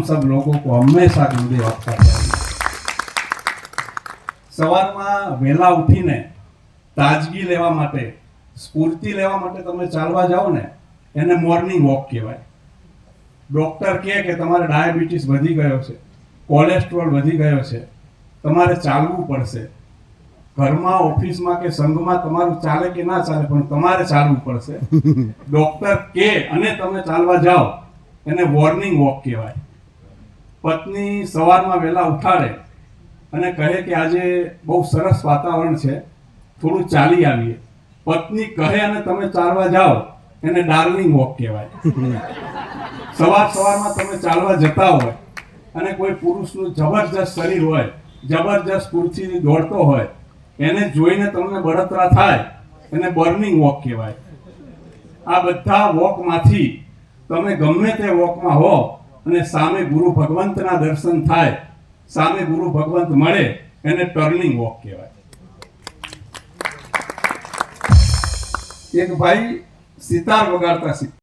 सब लोगों को हमेशा गुरुदेव आपका चाहिए। સવારમાં વહેલા ઉઠીને તાજગી લેવા માટે, સ્ફૂર્તિ લેવા માટે તમે ચાલવા જાઓ ને, એને મોર્નિંગ વોક કહેવાય. ડોક્ટર કહે કે તમારે ડાયાબિટીસ વધી ગયો છે, કોલેસ્ટ્રોલ વધી ગયો છે, તમારે ચાલવું પડશે. ઘરમાં, ઓફિસમાં કે સંઘમાં તમારું ચાલે કે ના ચાલે, પણ તમારે ચાલવું પડશે. ડોક્ટર કહે અને તમે ચાલવા જાઓ, એને મોર્નિંગ વોક કહેવાય. પત્ની સવારમાં વહેલા ઉઠાડે અને કહે કે આજે બહુ સરસ વાતાવરણ છે, થોડું ચાલી આવીએ. પત્ની કહે અને તમે ચાલવા જાઓ, એને ડાર્લિંગ વોક કહેવાય. સવારમાં તમે ચાલવા જતા હોય અને કોઈ પુરુષનું જબરજસ્ત શરીર હોય, જબરજસ્ત સ્ફૂર્તિથી દોડતો હોય, એને જોઈને તમને બળતરા થાય, એને બર્નિંગ વોક કહેવાય. આ બધા વોકમાંથી તમે ગમે તે વોકમાં હો અને સામે ગુરુ ભગવંતના દર્શન થાય, સામે ગુરુ ભગવંત મળે, એને ટર્નિંગ વોક કહેવાય. એક ભાઈ સિતાર વગાડતા શીખ્યા.